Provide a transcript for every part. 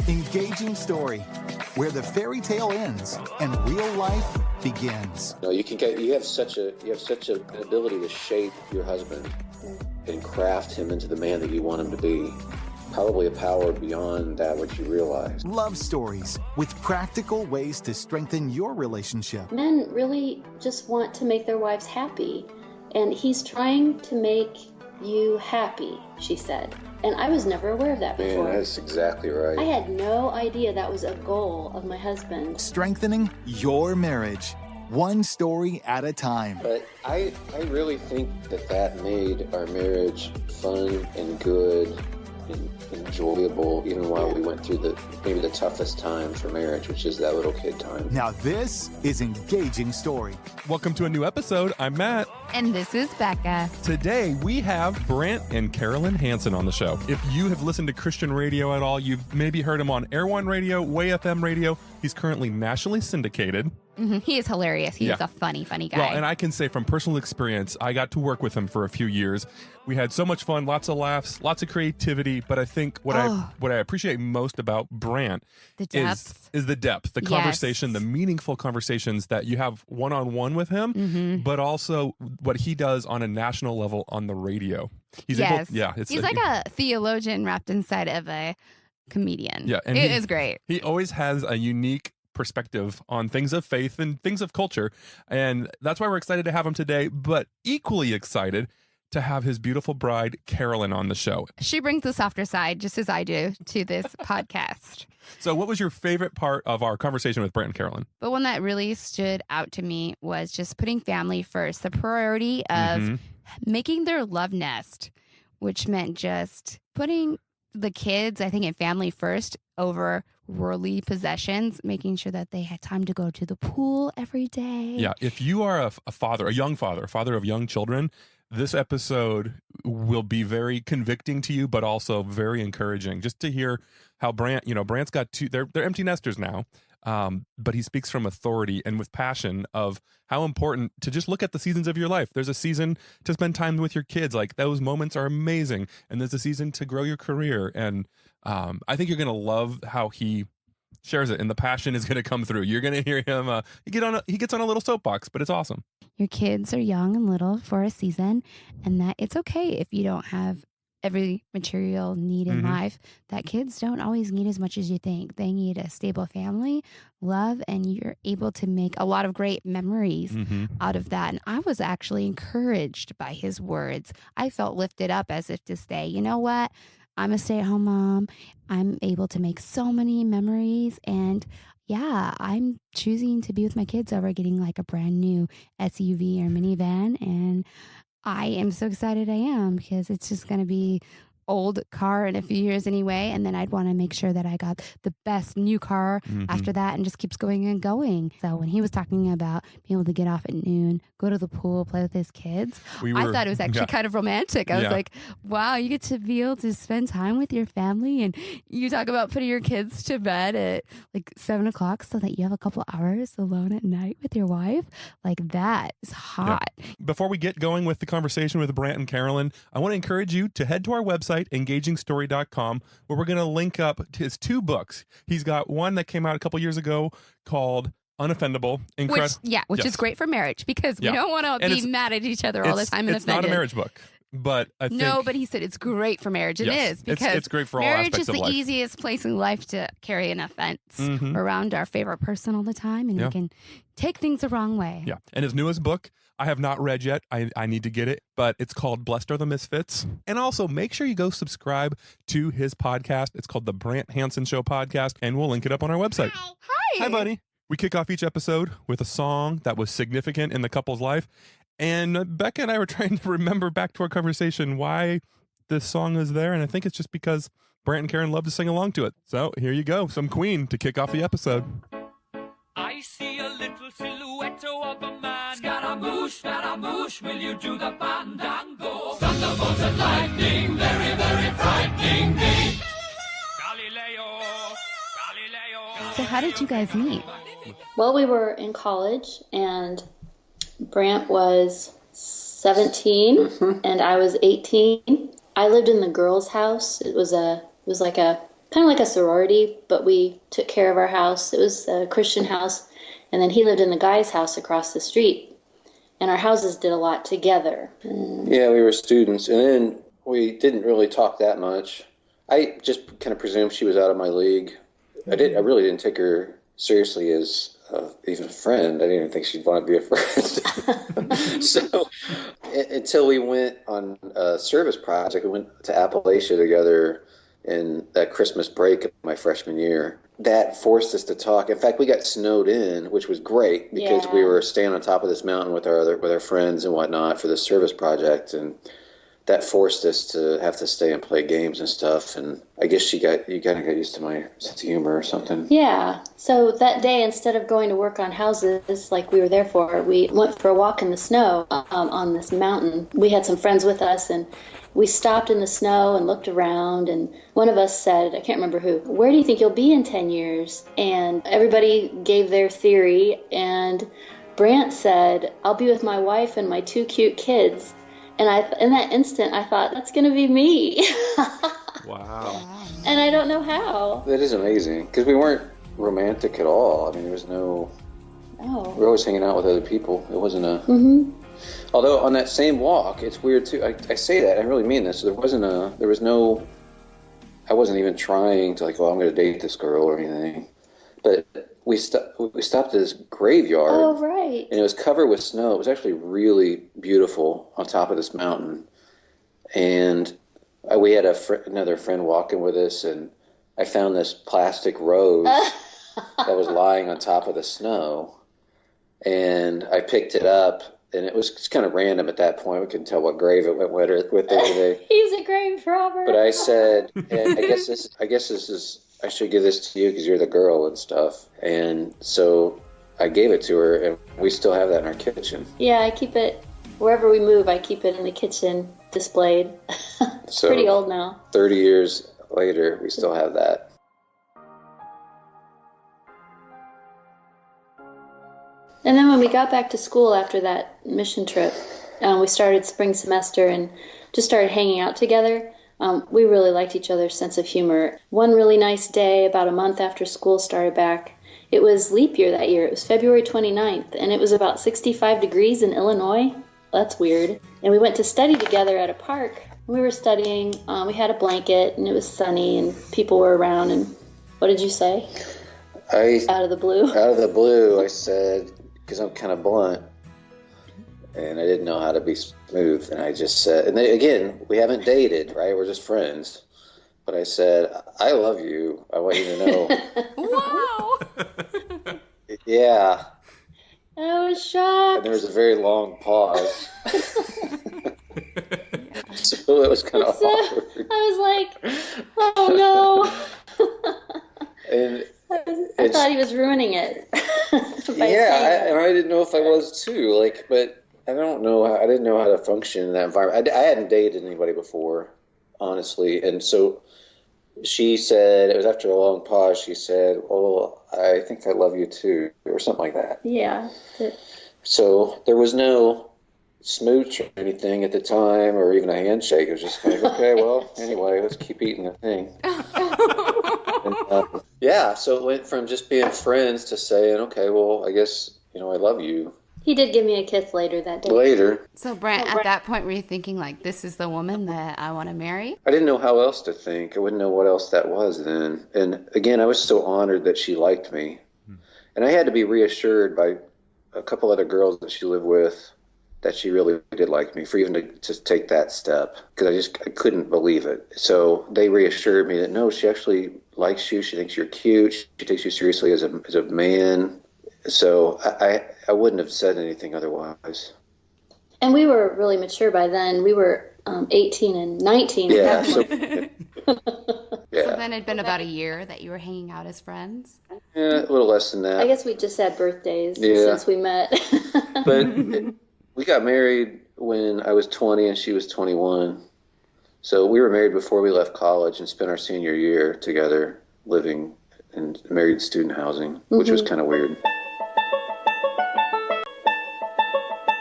Engaging story, where the fairy tale ends and real life begins. No, you have such an ability to shape your husband and craft him into the man that you want him to be. Probably a power beyond that which you realize. Love stories with practical ways to strengthen your relationship. Men really just want to make their wives happy, and he's trying to make you happy, she said. And I was never aware of that before. Man, that's exactly right. I had no idea that was a goal of my husband. Strengthening your marriage, one story at a time. But I really think that made our marriage fun and good and enjoyable, even while we went through maybe the toughest time for marriage, which is that little kid time. Now this is Engaging Story. Welcome to a new episode. I'm Matt. And this is Becca. Today we have Brant and Carolyn Hansen on the show. If you have listened to Christian radio at all, you've maybe heard him on Air One Radio, Way FM Radio. He's currently nationally syndicated. Mm-hmm. He is hilarious. He's a funny guy. Well, and I can say from personal experience, I got to work with him for a few years. We had so much fun, lots of laughs, lots of creativity. But I think what I appreciate most about Brant is the depth, the conversation, the meaningful conversations that you have one-on-one with him, but also what he does on a national level on the radio. He's like a theologian wrapped inside of a comedian. Yeah, and it is great. He always has a unique perspective on things of faith and things of culture. And that's why we're excited to have him today, but equally excited to have his beautiful bride, Carolyn, on the show. She brings the softer side, just as I do, to this podcast. So what was your favorite part of our conversation with Brant and Carolyn? The one that really stood out to me was just putting family first, the priority of making their love nest, which meant just putting the kids, I think, and family first over worldly possessions, making sure that they had time to go to the pool every day. Yeah, if you are a father of young children, this episode will be very convicting to you, but also very encouraging. Just to hear how Brant's got they're empty nesters now, but he speaks from authority and with passion of how important to just look at the seasons of your life. There's a season to spend time with your kids. Like, those moments are amazing. And there's a season to grow your career. And I think you're going to love how he shares it, and the passion is going to come through. You're going to hear him. He gets on a little soapbox, but it's awesome. Your kids are young and little for a season, and that it's okay if you don't have every material need in life. That kids don't always need as much as you think. They need a stable family, love, and you're able to make a lot of great memories out of that. And I was actually encouraged by his words. I felt lifted up, as if to say, you know what? I'm a stay-at-home mom. I'm able to make so many memories, and I'm choosing to be with my kids over getting like a brand new SUV or minivan, and I am so excited I am, because it's just going to be old car in a few years anyway, and then I'd want to make sure that I got the best new car after that, and just keeps going and going. So when he was talking about being able to get off at noon, go to the pool, play with his kids, I thought it was actually kind of romantic. I was like, wow, you get to be able to spend time with your family, and you talk about putting your kids to bed at like 7:00 so that you have a couple hours alone at night with your wife. Like, that is hot. Yeah. Before we get going with the conversation with Brant and Carolyn, I want to encourage you to head to our website, engagingstory.com, where we're going to link up to his 2 books. He's got one that came out a couple years ago called Unoffendable. Which is great for marriage, because we don't want to be mad at each other all the time and it's offended. Not a marriage book. But I think, no, but he said it's great for marriage. It is, because it's great for all marriage aspects is of life. the easiest place in life to carry an offense around our favorite person all the time, and you can take things the wrong way. Yeah. And his newest book, I have not read yet. I need to get it, but it's called Blessed Are the Misfits. And also make sure you go subscribe to his podcast. It's called the Brant Hansen Show Podcast, and we'll link it up on our website. Hi, buddy. We kick off each episode with a song that was significant in the couple's life. And Becca and I were trying to remember back to our conversation why this song is there. And I think it's just because Brant and Karen love to sing along to it. So here you go. Some Queen to kick off the episode. I see a little silhouette of a man. Scaramouche, will you do the fandango? Thunderbolts and lightning, very, very frightening me. Galileo. So how did you guys meet? Well, we were in college, and Brant was 17 and I was 18. I lived in the girls' house. It was like a kind of like a sorority, but we took care of our house. It was a Christian house, and then he lived in the guy's house across the street. And our houses did a lot together. Yeah, we were students, and then we didn't really talk that much. I just kind of presumed she was out of my league. I really didn't take her seriously as even a friend. I didn't even think she'd want to be a friend. So until we went on a service project, we went to Appalachia together in that Christmas break of my freshman year. That forced us to talk. In fact, we got snowed in, which was great because we were staying on top of this mountain with our friends and whatnot for the service project, and that forced us to have to stay and play games and stuff. And I guess you kind of got used to my sense of humor or something. Yeah. So that day, instead of going to work on houses like we were there for, we went for a walk in the snow on this mountain. We had some friends with us, and we stopped in the snow and looked around, and one of us said, I can't remember who, where do you think you'll be in 10 years? And everybody gave their theory, and Brant said, I'll be with my wife and my 2 cute kids. And in that instant, I thought, that's going to be me. Wow. And I don't know how. That is amazing, because we weren't romantic at all. I mean, there was no... Oh. We were always hanging out with other people. It wasn't a... Mm-hmm. Although on that same walk, it's weird too. I say that, I really mean this. There was no, I wasn't even trying to like, oh, I'm going to date this girl or anything. But we stopped at this graveyard. Oh, right. And it was covered with snow. It was actually really beautiful on top of this mountain. And we had another friend walking with us, and I found this plastic rose that was lying on top of the snow. And I picked it up. And it was just kind of random at that point. We couldn't tell what grave it went with today. He's a grave robber. But I said, I guess this is, I should give this to you because you're the girl and stuff. And so I gave it to her, and we still have that in our kitchen. Yeah, I keep it, wherever we move, I keep it in the kitchen displayed. It's So, pretty old now. 30 years later, we still have that. And then when we got back to school after that mission trip, we started spring semester and just started hanging out together. We really liked each other's sense of humor. One really nice day, about a month after school started back, it was leap year that year. It was February 29th, and it was about 65 degrees in Illinois. That's weird. And we went to study together at a park. We were studying. We had a blanket, and it was sunny, and people were around. And what did you say? Out of the blue, I said, because I'm kind of blunt, and I didn't know how to be smooth, and I just said, and again, we haven't dated, right? We're just friends. But I said, I love you. I want you to know. Wow. Yeah. I was shocked. And there was a very long pause. So it was kind of awkward. I was like, oh no. And I thought he was ruining it. And I didn't know if I was too. Like, but I don't know. I didn't know how to function in that environment. I hadn't dated anybody before, honestly. And so she said, it was after a long pause, she said, well, I think I love you too, or something like that. Yeah. So there was no smooch or anything at the time, or even a handshake. It was just like, okay, well, anyway, let's keep eating the thing. And, so it went from just being friends to saying, okay, well, I guess, I love you. He did give me a kiss later that day. Later. So, Brant, at that point, were you thinking, like, this is the woman that I want to marry? I didn't know how else to think. I wouldn't know what else that was then. And again, I was so honored that she liked me. And I had to be reassured by a couple other girls that she lived with that she really did like me, for even to take that step, because I couldn't believe it. So they reassured me that no, she actually likes you. She thinks you're cute. She takes you seriously as a man. So I wouldn't have said anything otherwise. And we were really mature by then. We were 18 and 19. Yeah. So then it'd been about a year that you were hanging out as friends? Yeah, a little less than that. I guess we just had birthdays since we met. But we got married when I was 20 and she was 21. So we were married before we left college and spent our senior year together living in married student housing, which was kind of weird.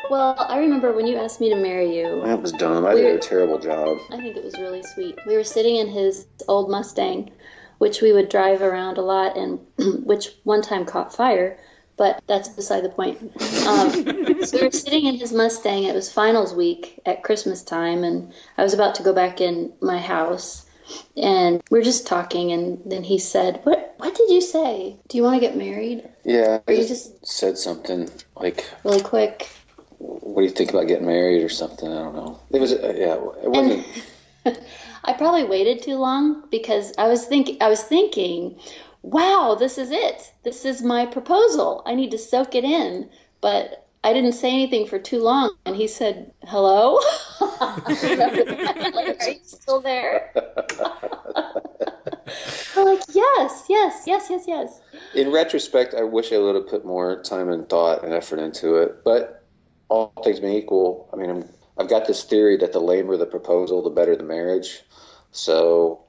Well, I remember when you asked me to marry you. That was dumb. I did a terrible job. I think it was really sweet. We were sitting in his old Mustang which we would drive around a lot, and which one time caught fire, but that's beside the point. So we were sitting in his Mustang. It was finals week at Christmas time, and I was about to go back in my house, and we were just talking, and then he said, what did you say? Do you want to get married? Yeah, Or I you just said something like, really quick. what do you think about getting married or something? I don't know. It was, it wasn't. I probably waited too long because I was thinking, wow, this is it. This is my proposal. I need to soak it in. But I didn't say anything for too long, and he said, hello? Like, are you still there? I'm like, yes. In retrospect, I wish I would have put more time and thought and effort into it. But all things being equal, I mean, I've got this theory that the lamer the proposal, the better the marriage. So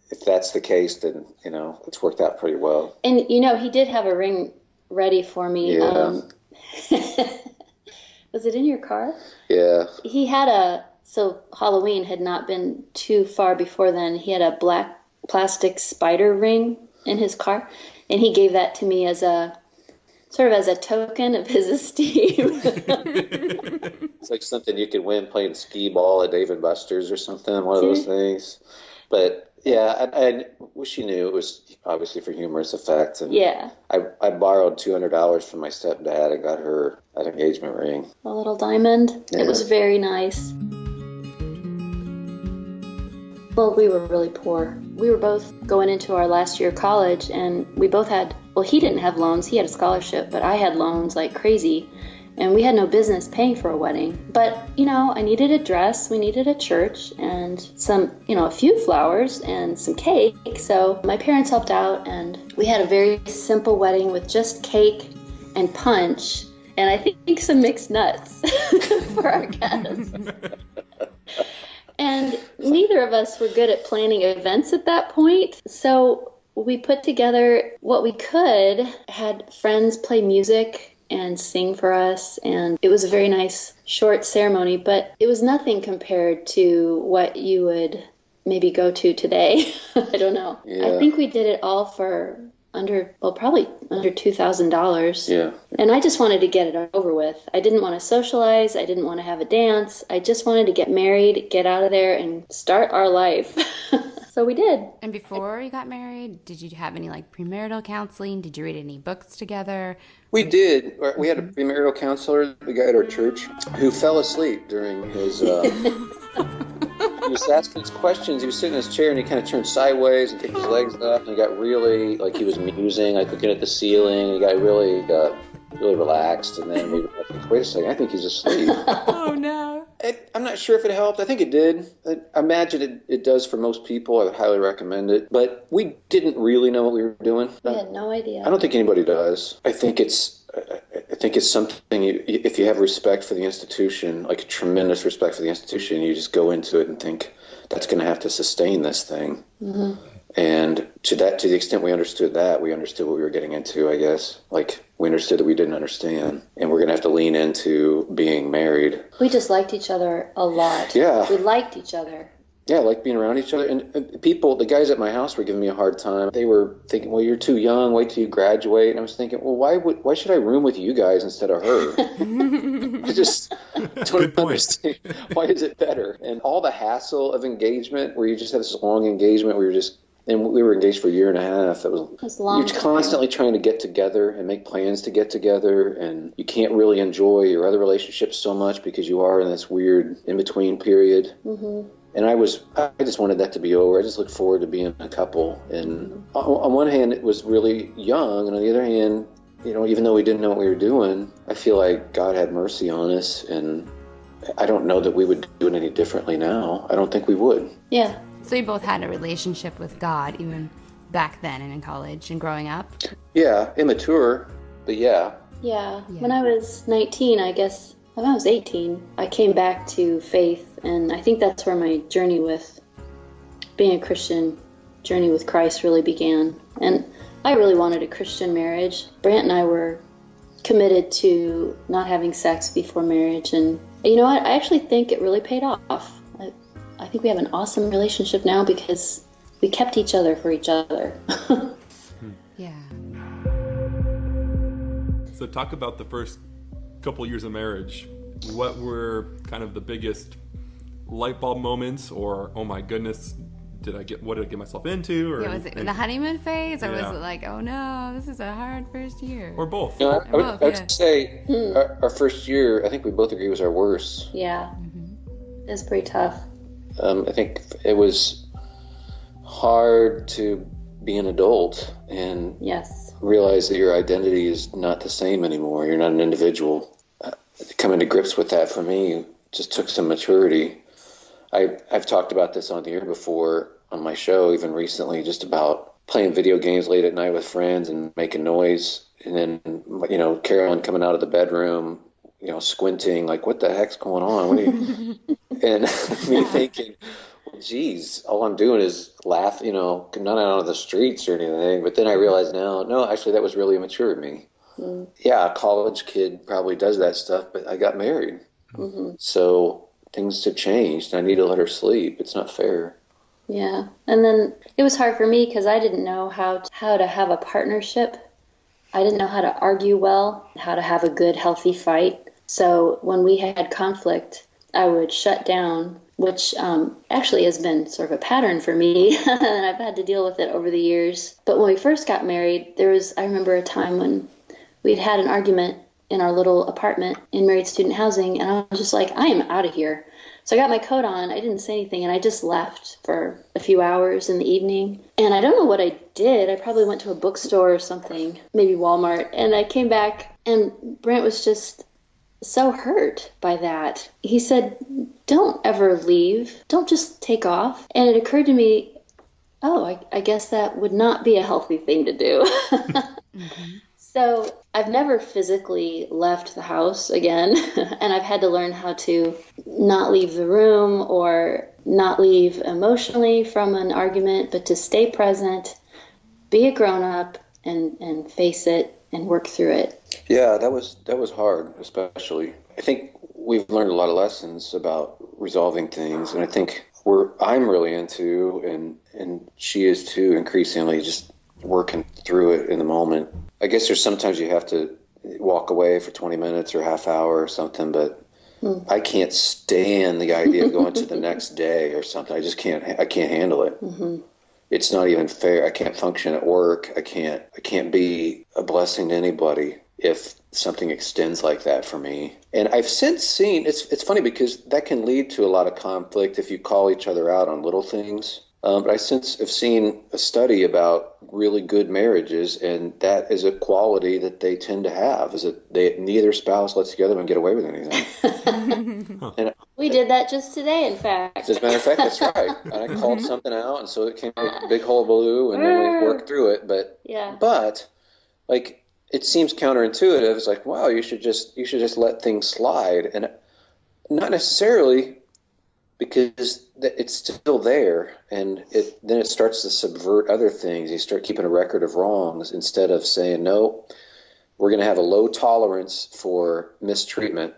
if that's the case, then, it's worked out pretty well. And, he did have a ring ready for me. Yeah. Was it in your car? Yeah. He had so Halloween had not been too far before then. He had a black plastic spider ring in his car, and he gave that to me as a token of his esteem. It's like something you could win playing skee ball at Dave & Buster's or something, one of those things. But yeah, I wish you knew it was obviously for humorous effect. And yeah. I borrowed $200 from my stepdad and got her an engagement ring. A little diamond. Yeah. It was very nice. Well, we were really poor. We were both going into our last year of college, and we both had, well, he didn't have loans. He had a scholarship, but I had loans like crazy. And we had no business paying for a wedding. But, I needed a dress, we needed a church, and some, a few flowers and some cake. So my parents helped out, and we had a very simple wedding with just cake and punch, and I think some mixed nuts for our guests. And neither of us were good at planning events at that point. So we put together what we could, had friends play music and sing for us, and it was a very nice short ceremony, but it was nothing compared to what you would maybe go to today. I don't know. Yeah. I think we did it all for probably under $2,000. Yeah. And I just wanted to get it over with. I didn't want to socialize. I didn't want to have a dance. I just wanted to get married, get out of there, and start our life. So we did. And before you got married, did you have any premarital counseling? Did you read any books together? We did. We had a premarital counselor, the guy at our church, who fell asleep during his... He was asking us questions. He was sitting in his chair, and he kind of turned sideways and kicked his legs up, and he got really, he was musing, looking at the ceiling, and he got really relaxed, and then we were like, wait a second, I think he's asleep. Oh, no. I'm not sure if it helped. I think it did. I imagine it does for most people. I would highly recommend it. But we didn't really know what we were doing. We had no idea. I don't think anybody does. I think it's something, if you have respect for the institution, like a tremendous respect for the institution, you just go into it and think, that's going to have to sustain this thing. Mm-hmm. And to the extent we understood that, we understood what we were getting into, I guess. We understood that we didn't understand. And we're going to have to lean into being married. We just liked each other a lot. Yeah. We liked each other. Yeah, I like being around each other. And people, the guys at my house were giving me a hard time. They were thinking, well, you're too young. Wait till you graduate. And I was thinking, well, why should I room with you guys instead of her? I just don't understand. Why is it better? And all the hassle of engagement, where you just have this long engagement where and we were engaged for a year and a half. It was long. You're constantly trying to get together and make plans to get together, and you can't really enjoy your other relationships so much because you are in this weird in-between period. Mm-hmm. And I just wanted that to be over. I just looked forward to being a couple. And on one hand, it was really young, and on the other hand, even though we didn't know what we were doing, I feel like God had mercy on us, and I don't know that we would do it any differently now. I don't think we would. Yeah. So you both had a relationship with God even back then and in college and growing up? Yeah, immature, but yeah. Yeah. When I was 19, I guess, when I was 18, I came back to faith, and I think that's where my journey with being a Christian, journey with Christ really began. And I really wanted a Christian marriage. Brant and I were committed to not having sex before marriage, and you know what? I actually think it really paid off. I think we have an awesome relationship now because we kept each other for each other. Yeah. So talk about the first couple years of marriage. What were kind of the biggest light bulb moments, or oh my goodness, what did I get myself into? Or Yeah, was it the honeymoon phase, or was it like, oh no, this is a hard first year? Or both? No, I would say our first year, I think we both agree, was our worst. Yeah. It was pretty tough. I think it was hard to be an adult and realize that your identity is not the same anymore. You're not an individual. Coming to grips with that for me just took some maturity. I've talked about this on the air before on my show, even recently, just about playing video games late at night with friends and making noise. And then, Carolyn coming out of the bedroom, squinting, like, what the heck's going on? What are you? And me thinking, well, geez, all I'm doing is laugh, not out on the streets or anything. But then I realized now, no, actually, that was really immature of me. Yeah, a college kid probably does that stuff, but I got married. So things have changed. I need to let her sleep. It's not fair. Yeah. And then it was hard for me because I didn't know how to have a partnership. I didn't know how to argue well, how to have a good, healthy fight. So when we had conflict, I would shut down, which actually has been sort of a pattern for me, and I've had to deal with it over the years. But when we first got married, I remember a time when we'd had an argument in our little apartment in married student housing, and I was just like, I am out of here. So I got my coat on, I didn't say anything, and I just left for a few hours in the evening. And I don't know what I did. I probably went to a bookstore or something, maybe Walmart, and I came back, and Brant was just so hurt by that. He said, don't ever leave. Don't just take off. And it occurred to me, I guess that would not be a healthy thing to do. So I've never physically left the house again, and I've had to learn how to not leave the room or not leave emotionally from an argument, but to stay present, be a grown-up, and face it and work through it. Yeah, that was hard, especially. I think we've learned a lot of lessons about resolving things, and I think I'm really into, and she is too, increasingly just working through it in the moment. I guess there's sometimes you have to walk away for 20 minutes or half hour or something, but I can't stand the idea of going to the next day or something. I can't handle it. It's not even fair. I can't function at work. I can't be a blessing to anybody if something extends like that for me. And I've since seen, it's funny because that can lead to a lot of conflict if you call each other out on little things. But I since have seen a study about really good marriages, and that is a quality that they tend to have, is that neither spouse lets the other one get away with anything. And we did that just today, in fact. As a matter of fact, that's right. And I called something out, and so it came a big hullabaloo, and then we worked through it. But like, it seems counterintuitive. It's like, wow, you should just let things slide, and not necessarily, because it's still there, and then it starts to subvert other things. You start keeping a record of wrongs instead of saying, no, we're going to have a low tolerance for mistreatment,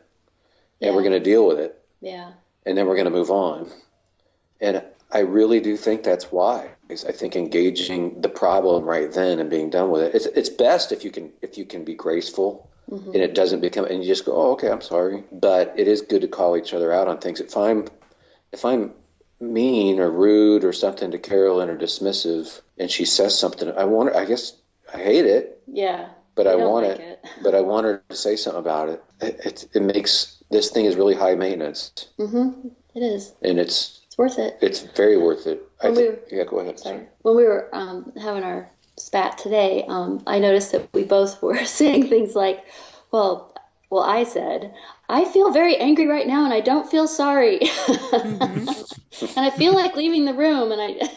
and we're going to deal with it. Yeah. And then we're going to move on. And I really do think that's wise. I think engaging the problem right then and being done with it. It's best if you can be graceful, and it doesn't become, and you just go, oh, okay, I'm sorry. But it is good to call each other out on things. If I'm mean or rude or something to Carolyn or dismissive, and she says something, I guess I hate it. Yeah. But I want it. But I want her to say something about it. It makes, this thing is really high maintenance. It is. And it's worth it. It's very worth it. Yeah, go ahead. Sorry. When we were having our spat today, I noticed that we both were saying things like, well, I said, I feel very angry right now, and I don't feel sorry. And I feel like leaving the room. And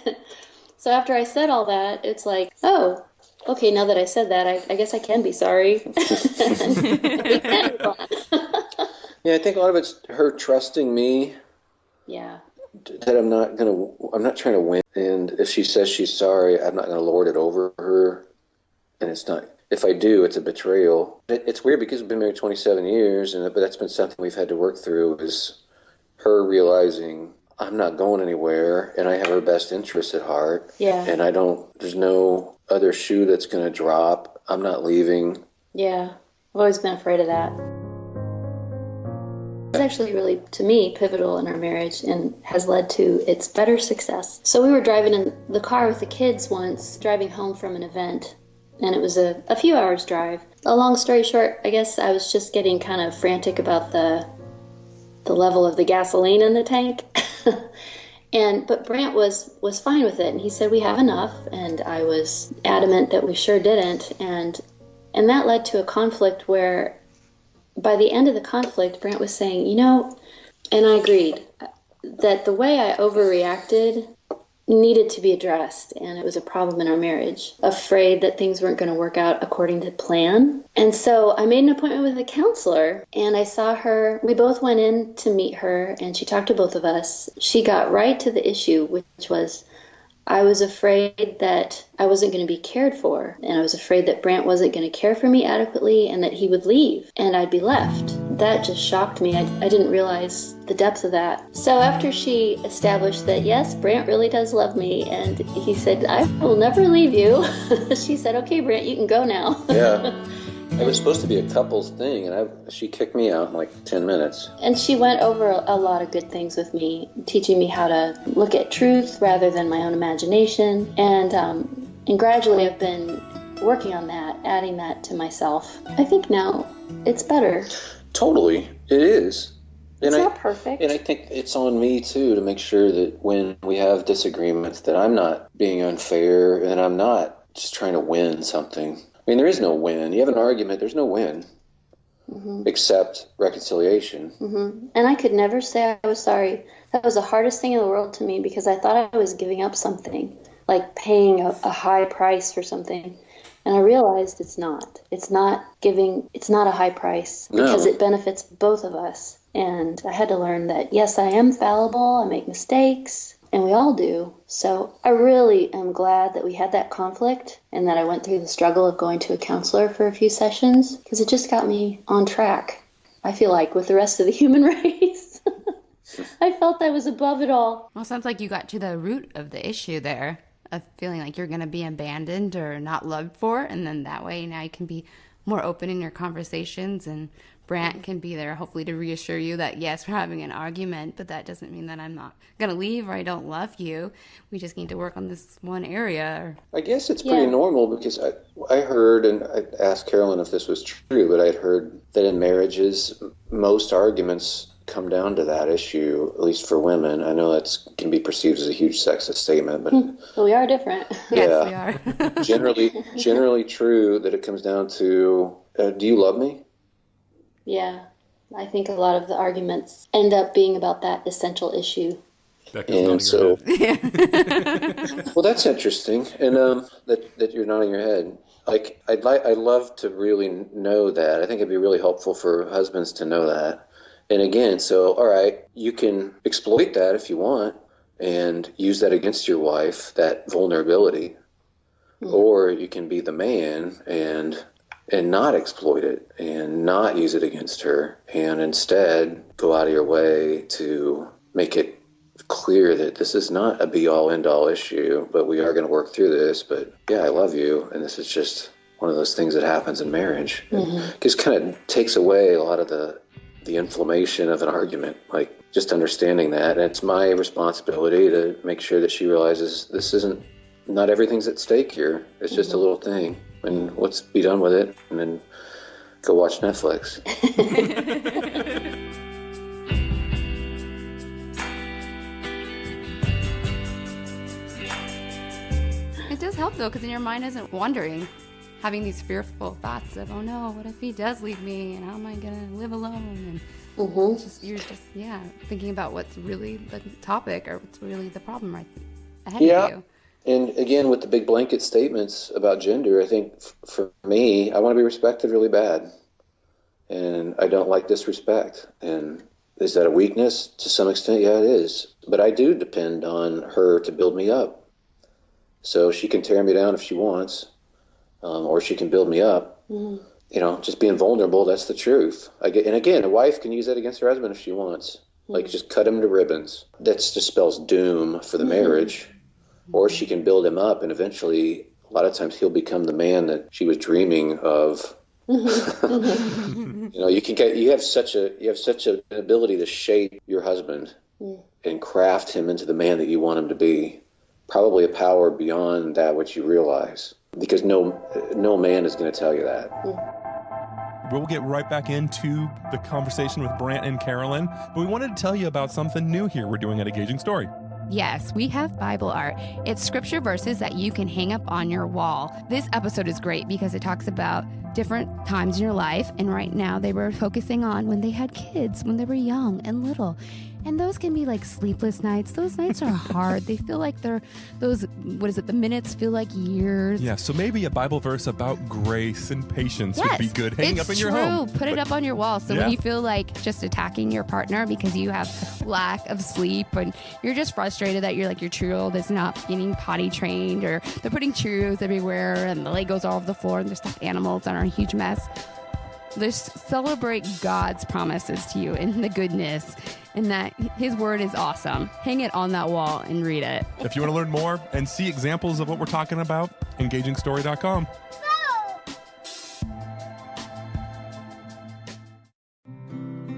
so after I said all that, it's like, oh, okay, now that I said that, I guess I can be sorry. Yeah, I think a lot of it's her trusting me. Yeah. That I'm not trying to win. And if she says she's sorry, I'm not going to lord it over her. And it's not. If I do, it's a betrayal. It's weird because we've been married 27 years, but that's been something we've had to work through, is her realizing I'm not going anywhere, and I have her best interest at heart. Yeah. And there's no other shoe that's going to drop. I'm not leaving. Yeah. I've always been afraid of that. It's actually really, to me, pivotal in our marriage and has led to its better success. So we were driving in the car with the kids once, driving home from an event, and it was a few hours drive. A long story short, I guess I was just getting kind of frantic about the level of the gasoline in the tank. But Brant was fine with it, and he said we have enough, and I was adamant that we sure didn't, and that led to a conflict where by the end of the conflict, Brant was saying, and I agreed, that the way I overreacted needed to be addressed, and it was a problem in our marriage, afraid that things weren't going to work out according to plan. And so I made an appointment with a counselor, and I saw her. We both went in to meet her, and she talked to both of us. She got right to the issue, which was I was afraid that I wasn't going to be cared for, and I was afraid that Brant wasn't going to care for me adequately and that he would leave and I'd be left. That just shocked me. I didn't realize the depth of that. So after she established that, yes, Brant really does love me, and he said, I will never leave you, she said, okay, Brant, you can go now. Yeah. It was supposed to be a couples thing, and she kicked me out in like 10 minutes. And she went over a lot of good things with me, teaching me how to look at truth rather than my own imagination. And gradually I've been working on that, adding that to myself. I think now it's better. Totally. It is. It's not perfect. And I think it's on me, too, to make sure that when we have disagreements that I'm not being unfair and I'm not just trying to win something. I mean, there is no win. You have an argument, there's no win, except reconciliation. And I could never say I was sorry. That was the hardest thing in the world to me because I thought I was giving up something, like paying a high price for something. And I realized it's not. It's not a high price because it benefits both of us. And I had to learn that, yes, I am fallible, I make mistakes, and we all do. So I really am glad that we had that conflict and that I went through the struggle of going to a counselor for a few sessions because it just got me on track, I feel like, with the rest of the human race. I felt I was above it all. Well, it sounds like you got to the root of the issue there, of feeling like you're going to be abandoned or not loved for, and then that way now you can be more open in your conversations, and Brant can be there hopefully to reassure you that yes, we're having an argument, but that doesn't mean that I'm not going to leave or I don't love you. We just need to work on this one area. I guess it's pretty normal because I heard, and I asked Carolyn if this was true, but I'd heard that in marriages, most arguments come down to that issue, at least for women. I know that can be perceived as a huge sexist statement, but well, we are different. Yes, we are. generally true that it comes down to, do you love me? Yeah, I think a lot of the arguments end up being about that essential issue. And so, well, that's interesting, and that you're nodding your head. Like, I'd love to really know that. I think it'd be really helpful for husbands to know that. And again, so, all right, you can exploit that if you want and use that against your wife, that vulnerability, or you can be the man and not exploit it and not use it against her and instead go out of your way to make it clear that this is not a be-all, end-all issue, but we are going to work through this. But yeah, I love you, and this is just one of those things that happens in marriage. It just kind of takes away a lot of the inflammation of an argument, like just understanding that. And it's my responsibility to make sure that she realizes this isn't, not everything's at stake here. It's just a little thing, and let's be done with it and then go watch Netflix. It does help though, because then your mind isn't wandering, having these fearful thoughts of, oh no, what if he does leave me and how am I gonna live alone? And you're just thinking about what's really the topic or what's really the problem right ahead of you. And again, with the big blanket statements about gender, I think for me, I want to be respected really bad, and I don't like disrespect. And is that a weakness? To some extent, yeah, it is. But I do depend on her to build me up. So she can tear me down if she wants, or she can build me up. You know, just being vulnerable, that's the truth. And again, a wife can use that against her husband if she wants. like just cut him to ribbons. That just spells doom for the marriage. Or she can build him up, and eventually, a lot of times, he'll become the man that she was dreaming of. You know, you have such an ability to shape your husband and craft him into the man that you want him to be. Probably a power beyond that which you realize, because no man is going to tell you that. We'll get right back into the conversation with Brant and Carolyn, but we wanted to tell you about something new here we're doing at Engaging Story. Yes, we have Bible art. It's scripture verses that you can hang up on your wall. This episode is great because it talks about different times in your life. And right now they were focusing on when they had kids, when they were young and little. And those can be like sleepless nights. Those nights are hard. They feel like the minutes feel like years. Yeah, so maybe a Bible verse about grace and patience would be good hanging up in your home. Put it up on your wall. So when you feel like just attacking your partner because you have lack of sleep and you're just frustrated that your 2-year-old is not getting potty trained, or they're putting Cheerios everywhere and the Legos all over the floor and there's stuffed animals and are a huge mess. Just celebrate God's promises to you and the goodness, and that his word is awesome. Hang it on that wall and read it. If you want to learn more and see examples of what we're talking about, engagingstory.com.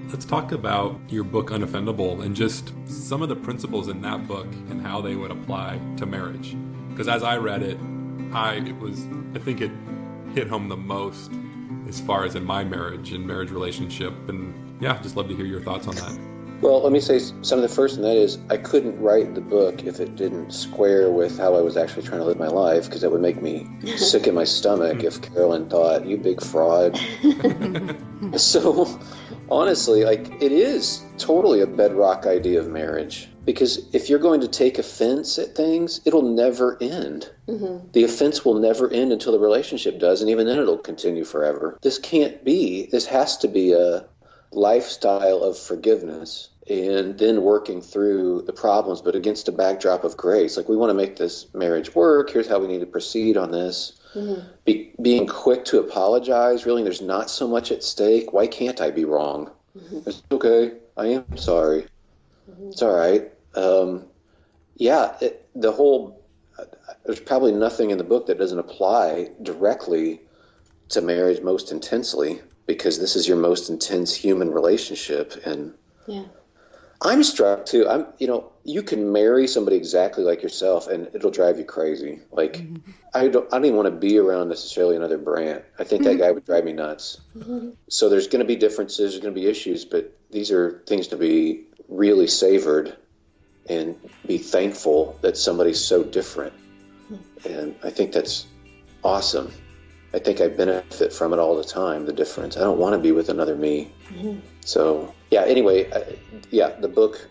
Let's talk about your book, Undefendable, and just some of the principles in that book and how they would apply to marriage. Because as I read it, I think it hit home the most as far as in my marriage and marriage relationship. And yeah, just love to hear your thoughts on that. Well, let me say some of the first, and that is I couldn't write the book if it didn't square with how I was actually trying to live my life, because that would make me sick in my stomach if Carolyn thought, you big fraud. So honestly, it is totally a bedrock idea of marriage, because if you're going to take offense at things, it'll never end. The offense will never end until the relationship does, and even then it'll continue forever. This has to be a lifestyle of forgiveness and then working through the problems, but against a backdrop of grace. We want to make this marriage work. Here's how we need to proceed on this. Being quick to apologize, really, there's not so much at stake. Why can't I be wrong? It's okay. I am sorry. It's all right. There's probably nothing in the book that doesn't apply directly to marriage most intensely, because this is your most intense human relationship. And I'm struck too. You can marry somebody exactly like yourself and it'll drive you crazy. I don't even want to be around necessarily another Brant. I think that guy would drive me nuts. So there's going to be differences, there's going to be issues, but these are things to be really savored and be thankful that somebody's so different. And I think that's awesome. I think I benefit from it all the time, the difference. I don't want to be with another me. So, anyway, the book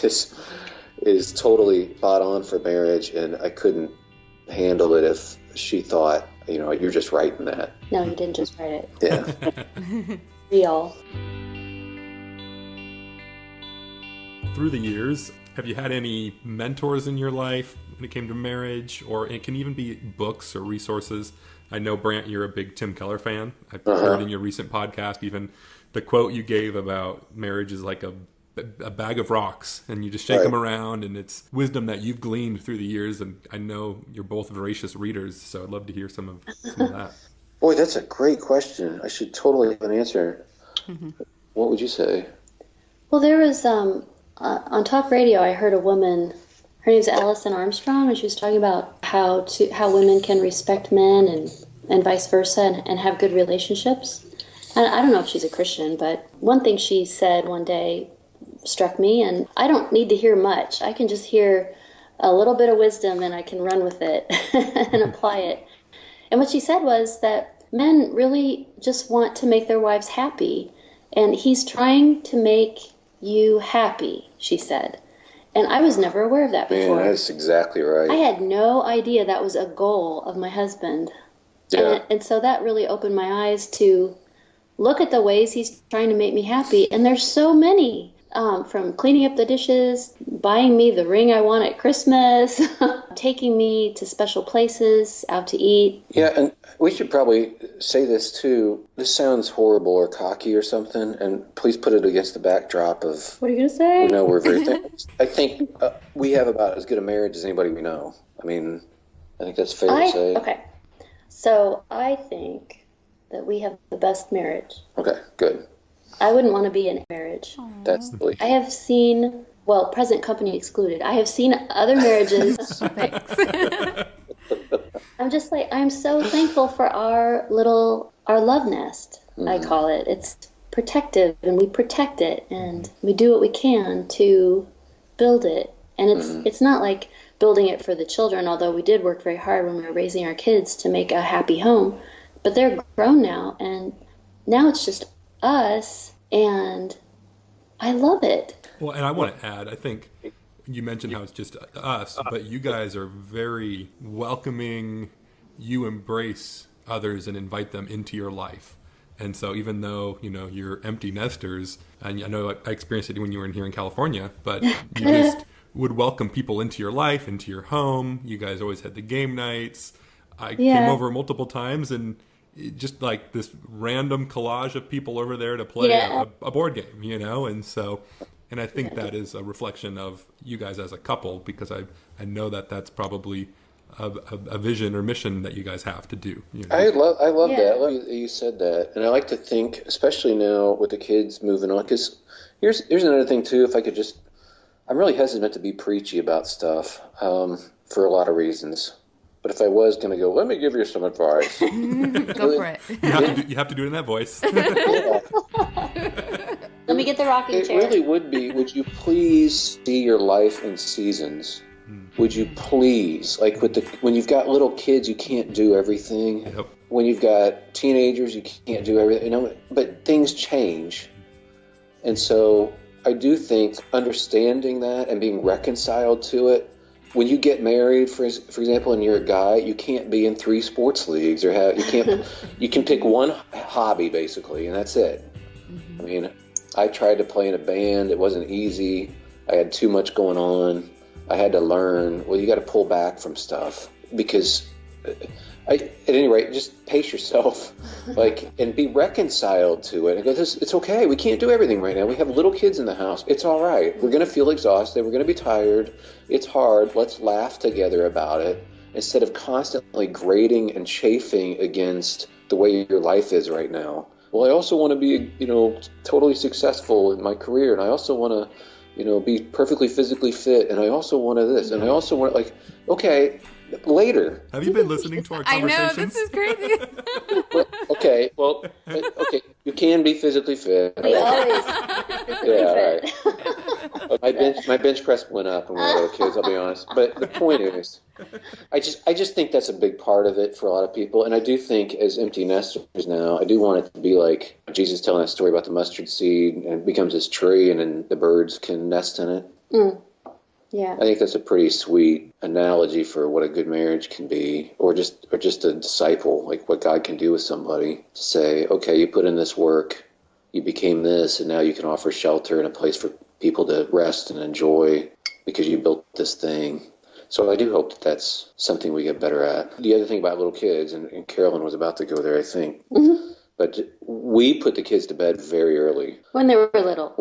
is totally spot on for marriage, and I couldn't handle it if she thought, you're just writing that. No, you didn't just write it. Yeah. Real. Through the years, have you had any mentors in your life when it came to marriage, or it can even be books or resources? I know, Brant, you're a big Tim Keller fan. I've heard in your recent podcast even the quote you gave about marriage is like a bag of rocks, and you just shake them around, and it's wisdom that you've gleaned through the years. And I know you're both voracious readers, so I'd love to hear some of that. Boy, that's a great question. I should totally have an answer. What would you say? Well, there was on talk radio, I heard a woman. Her name's Allison Armstrong, and she was talking about how women can respect men and vice versa and have good relationships. And I don't know if she's a Christian, but one thing she said one day struck me, and I don't need to hear much. I can just hear a little bit of wisdom and I can run with it and apply it. And what she said was that men really just want to make their wives happy, and he's trying to make you happy, she said. And I was never aware of that before. Man, that's exactly right. I had no idea that was a goal of my husband. Yeah. And so that really opened my eyes to look at the ways he's trying to make me happy. And there's so many. from cleaning up the dishes, buying me the ring I want at Christmas, taking me to special places, out to eat. Yeah, and we should probably say this too. This sounds horrible or cocky or something, and please put it against the backdrop of... What are you going to say? We know we're very... I think we have about as good a marriage as anybody we know. I mean, I think that's fair to say. Okay. So I think that we have the best marriage. Okay, good. I wouldn't want to be in a marriage. That's the I have seen, well, present company excluded, I have seen other marriages. I'm just like, I'm so thankful for our love nest, I call it. It's protective, and we protect it, and we do what we can to build it. And it's not like building it for the children, although we did work very hard when we were raising our kids to make a happy home. But they're grown now, and now it's just us, and I love it. Well, and I want to add, I think you mentioned how it's just us, but you guys are very welcoming. You embrace others and invite them into your life. And so even though, you're empty nesters, and I know I experienced it when you were in here in California, but you just would welcome people into your life, into your home. You guys always had the game nights. I came over multiple times, and just like this random collage of people over there to play a board game, and so, and I think that is a reflection of you guys as a couple, because I know that that's probably a vision or mission that you guys have to do. I love that. I love you said that, and I like to think, especially now with the kids moving on, because here's another thing too. If I could just, I'm really hesitant to be preachy about stuff for a lot of reasons. But if I was going to go, let me give you some advice. Go for it. You have to do it in that voice. Let me get the rocking chair. It really would be, would you please see your life in seasons? Would you please, like when you've got little kids, you can't do everything. Yep. When you've got teenagers, you can't do everything. But things change. And so I do think understanding that and being reconciled to it. When you get married, for example, and you're a guy, you can't be in 3 sports leagues or you can pick one hobby basically, and that's it. I mean, I tried to play in a band. It wasn't easy. I had too much going on. I had to learn. Well, you got to pull back from stuff because, at any rate, just pace yourself, and be reconciled to it. And go, it's okay. We can't do everything right now. We have little kids in the house. It's all right. We're going to feel exhausted. We're going to be tired. It's hard. Let's laugh together about it instead of constantly grating and chafing against the way your life is right now. Well, I also want to be, totally successful in my career, and I also want to, be perfectly physically fit, and I also want to this, and I also want okay. Later. Have you been listening to our conversations? I know, this is crazy. Okay, you can be physically fit. We always right. My bench press went up when we were little kids, I'll be honest. But the point is, I just think that's a big part of it for a lot of people. And I do think as empty nesters now, I do want it to be like Jesus telling that story about the mustard seed, and it becomes this tree, and then the birds can nest in it. Yeah. I think that's a pretty sweet analogy for what a good marriage can be, or just a disciple, like what God can do with somebody, to say, okay, you put in this work, you became this, and now you can offer shelter and a place for people to rest and enjoy because you built this thing. So I do hope that that's something we get better at. The other thing about little kids, and Carolyn was about to go there, I think, but we put the kids to bed very early. When they were little.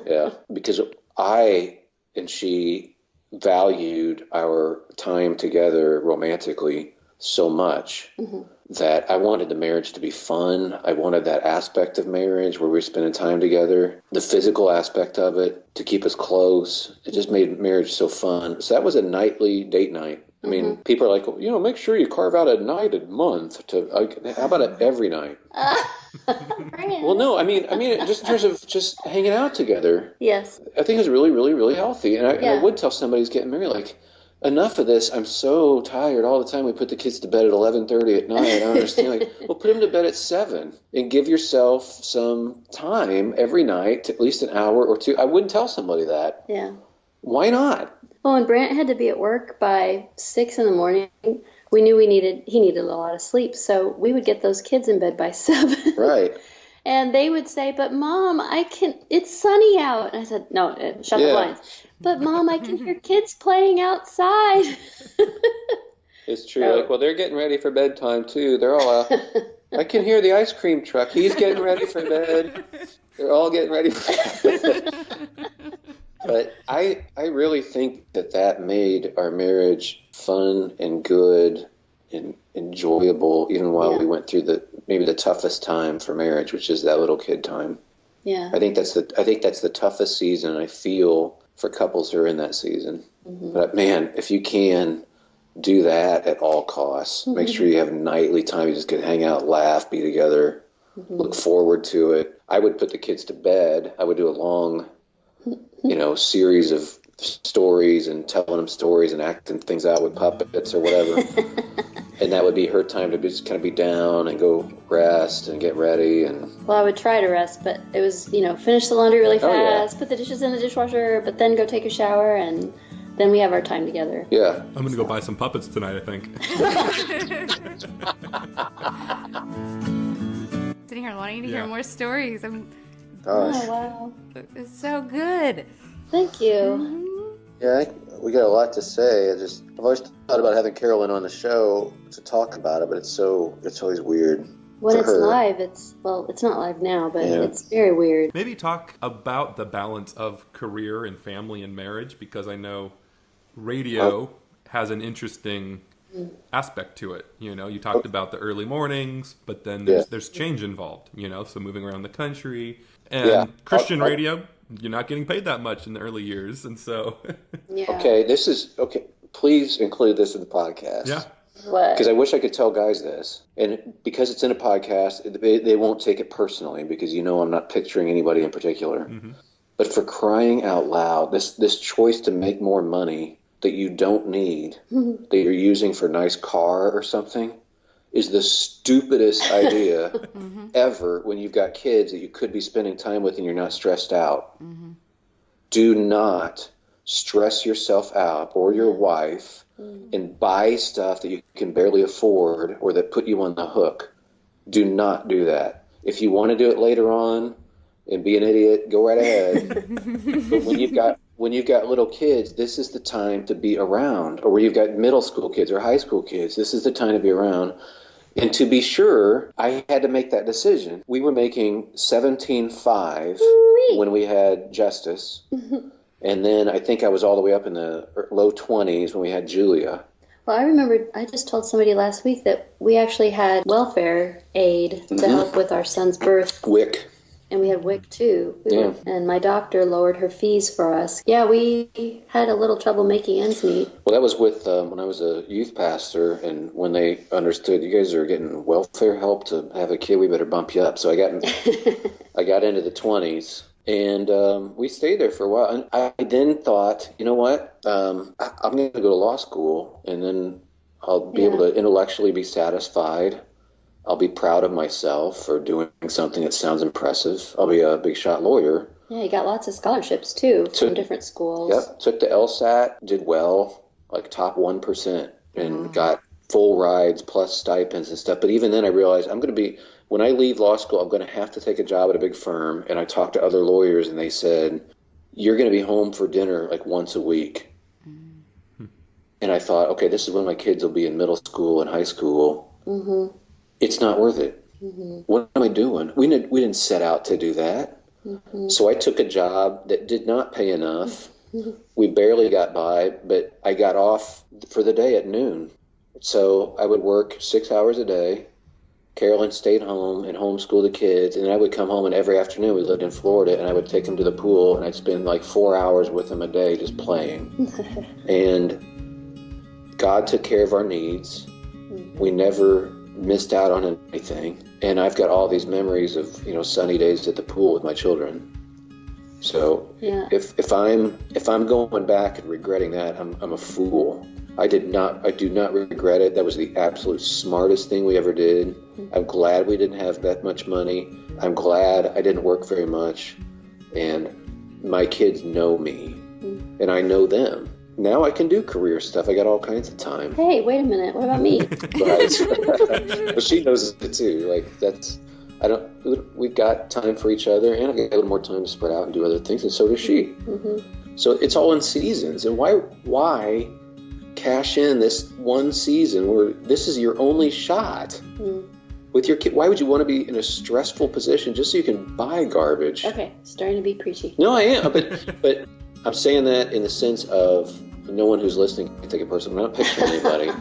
Yeah. Because I and she valued our time together romantically so much that I wanted the marriage to be fun. I wanted that aspect of marriage where we're spending time together, the physical aspect of it, to keep us close. It just made marriage so fun. So that was a nightly date night. I mean, people are like, well, make sure you carve out a night a month. How about it every night? Well, no, I mean, just in terms of just hanging out together. Yes. I think it's really, really, really healthy. And I would tell somebody who's getting married, like, enough of this. I'm so tired all the time. We put the kids to bed at 11:30 at night. I don't understand. Well, put them to bed at 7 and give yourself some time every night, at least an hour or two. I wouldn't tell somebody that. Yeah. Why not? Well, when Brant had to be at work by 6 a.m, we knew he needed a lot of sleep. So we would get those kids in bed by 7. Right. And they would say, but Mom, it's sunny out. And I said, no, shut the blinds. But Mom, I can hear kids playing outside. It's true. Like, well, they're getting ready for bedtime too. They're all out. I can hear the ice cream truck. He's getting ready for bed. They're all getting ready for bed. But I really think that made our marriage fun and good and enjoyable, even while we went through maybe the toughest time for marriage, which is that little kid time. Yeah. I think that's the toughest season, I feel, for couples who are in that season. Mm-hmm. But man, if you can do that at all costs, make sure you have nightly time. You just can hang out, laugh, be together, look forward to it. I would put the kids to bed. I would do a long, series of stories and telling them stories and acting things out with puppets or whatever. And that would be her time to just kind of be down and go rest and get ready. Well, I would try to rest, but it was, finish the laundry really fast, put the dishes in the dishwasher, but then go take a shower, and then we have our time together. Yeah. I'm going to go buy some puppets tonight, I think. Sitting here wanting to hear more stories. Gosh. Oh, wow. It's so good. Thank you. Yeah, we got a lot to say. I've always thought about having Carolyn on the show to talk about it, but it's always weird. When it's her. live, it's not live now, but it's very weird. Maybe talk about the balance of career and family and marriage, because I know radio has an interesting aspect to it. You talked about the early mornings, but then there's change involved, so moving around the country. And Christian radio, you're not getting paid that much in the early years, and so... Okay, please include this in the podcast. Yeah. What? Because I wish I could tell guys this. And because it's in a podcast, they won't take it personally, because I'm not picturing anybody in particular. Mm-hmm. But for crying out loud, this choice to make more money that you don't need, that you're using for a nice car or something, is the stupidest idea ever when you've got kids that you could be spending time with and you're not stressed out. Mm-hmm. Do not stress yourself out or your wife and buy stuff that you can barely afford or that put you on the hook. Do not do that. If you want to do it later on and be an idiot, go right ahead. But when you've got little kids, this is the time to be around. Or when you've got middle school kids or high school kids, this is the time to be around. And to be sure, I had to make that decision. We were making $17,500 when we had Justice. And then I think I was all the way up in the low 20s when we had Julia. Well, I remember I just told somebody last week that we actually had welfare aid to help with our son's birth. WIC. And we had WIC too. And my doctor lowered her fees for us. Yeah, we had a little trouble making ends meet. Well, that was with when I was a youth pastor, and when they understood you guys are getting welfare help to have a kid, we better bump you up. So I got into the 20s, and we stayed there for a while. And I then thought, you know what? I'm going to go to law school, and then I'll be able to intellectually be satisfied. I'll be proud of myself for doing something that sounds impressive. I'll be a big shot lawyer. Yeah, you got lots of scholarships too from different schools. Yep, took the LSAT, did well, like top 1%, and got full rides plus stipends and stuff. But even then I realized when I leave law school, I'm going to have to take a job at a big firm. And I talked to other lawyers and they said, you're going to be home for dinner like once a week. And I thought, okay, this is when my kids will be in middle school and high school. Mm-hmm. It's not worth it. Mm-hmm. What am I doing? We didn't set out to do that. Mm-hmm. So I took a job that did not pay enough. Mm-hmm. We barely got by, but I got off for the day at noon. So I would work 6 hours a day. Carolyn stayed home and homeschooled the kids. And then I would come home, and every afternoon, we lived in Florida, and I would take them to the pool, and I'd spend like 4 hours with them a day just playing. And God took care of our needs. We never missed out on anything, and I've got all these memories of sunny days at the pool with my children. So if I'm going back and regretting that, I'm a fool. I do not regret it. That was the absolute smartest thing we ever did. I'm glad we didn't have that much money. I'm glad I didn't work very much, and my kids know me, and I know them. Now I can do career stuff. I got all kinds of time. Hey, wait a minute. What about me? Right. Well, she knows it too. Like we've got time for each other, and I got a little more time to spread out and do other things, and so does she. So it's all in seasons. And why cash in this one season where this is your only shot with your kid? Why would you want to be in a stressful position just so you can buy garbage? Okay, starting to be preachy. No, I am, but I'm saying that in the sense of no one who's listening can take it personally. I'm not picturing anybody.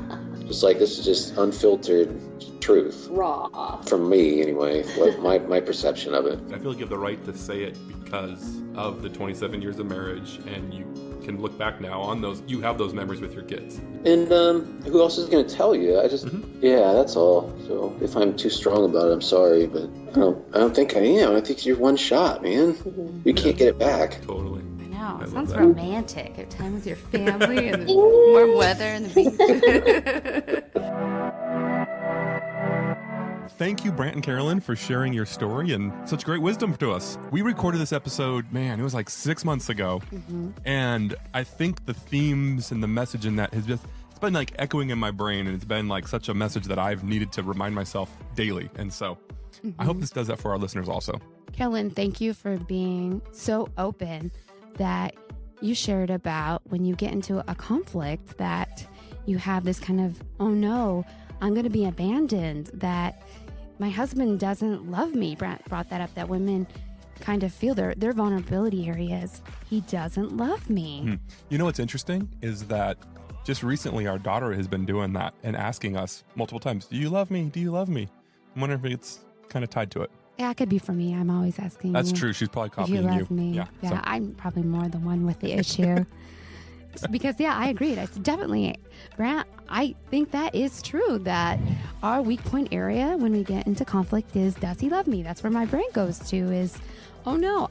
Just like, this is just unfiltered truth. Raw. From me, anyway, my perception of it. I feel like you have the right to say it because of the 27 years of marriage, and you can look back now on those. You have those memories with your kids. And who else is going to tell you? I just, yeah, that's all. So if I'm too strong about it, I'm sorry, but I don't think I am. I think you're one shot, man. You can't get it back. Totally. I know. Sounds romantic. Have time with your family and the warm weather and the beach. Thank you, Brant and Carolyn, for sharing your story and such great wisdom to us. We recorded this episode, man, it was like 6 months ago. And I think the themes and the message in that it's been like echoing in my brain, and it's been like such a message that I've needed to remind myself daily. And so I hope this does that for our listeners also. Carolyn, thank you for being so open that you shared about when you get into a conflict that you have this kind of, oh no, I'm going to be abandoned, that my husband doesn't love me. Brant brought that up, that women kind of feel their vulnerability areas. He doesn't love me. You know what's interesting is that just recently our daughter has been doing that and asking us multiple times, do you love me? Do you love me? I'm wondering if it's kind of tied to it. Yeah, it could be for me. I'm always asking. That's true. She's probably copying you. Love me. Yeah, so. I'm probably more the one with the issue. Because, yeah, I agreed. I said, definitely, Brant, I think that is true, that our weak point area when we get into conflict is, does he love me? That's where my brain goes to is, oh no,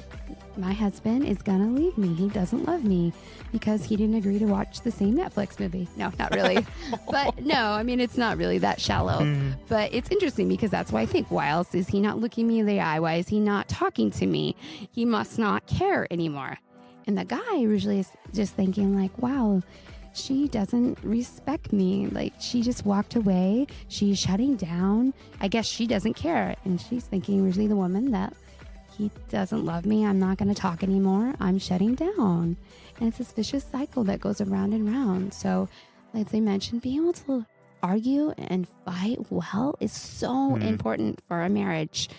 my husband is going to leave me. He doesn't love me because he didn't agree to watch the same Netflix movie. No, not really. But no, I mean, it's not really that shallow. But it's interesting because that's why I think, why else is he not looking me in the eye? Why is he not talking to me? He must not care anymore. And the guy usually is just thinking like, wow, she doesn't respect me. Like, she just walked away. She's shutting down. I guess she doesn't care. And she's thinking, usually the woman, that he doesn't love me. I'm not going to talk anymore. I'm shutting down. And it's this vicious cycle that goes around and round. So, like they mentioned, being able to argue and fight well is so important for a marriage.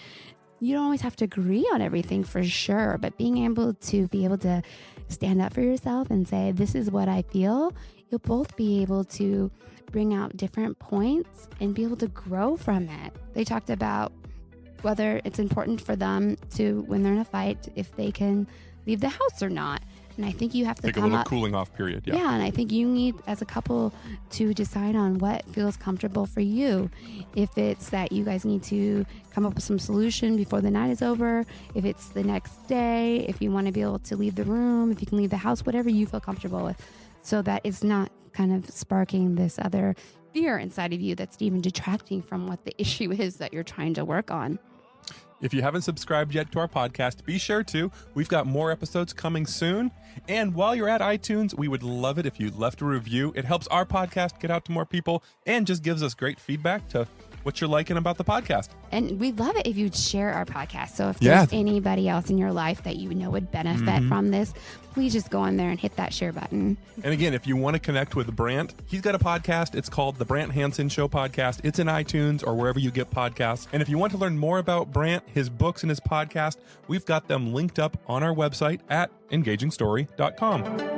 You don't always have to agree on everything for sure, but being able to stand up for yourself and say, this is what I feel, you'll both be able to bring out different points and be able to grow from it. They talked about whether it's important for them to, when they're in a fight, if they can leave the house or not. And I think you have to take a little cooling off period. Yeah, and I think you need, as a couple, to decide on what feels comfortable for you. If it's that you guys need to come up with some solution before the night is over, if it's the next day, if you want to be able to leave the room, if you can leave the house, whatever you feel comfortable with, so that it's not kind of sparking this other fear inside of you that's even detracting from what the issue is that you're trying to work on. If you haven't subscribed yet to our podcast, be sure to. We've got more episodes coming soon. And while you're at iTunes, we would love it if you left a review. It helps our podcast get out to more people and just gives us great feedback to what you're liking about the podcast. And we'd love it if you'd share our podcast. So if there's anybody else in your life that you know would benefit from this, please just go on there and hit that share button. And again, if you want to connect with Brant, he's got a podcast. It's called the Brant Hansen Show Podcast. It's in iTunes or wherever you get podcasts. And if you want to learn more about Brant, his books and his podcast, we've got them linked up on our website at engagingstory.com.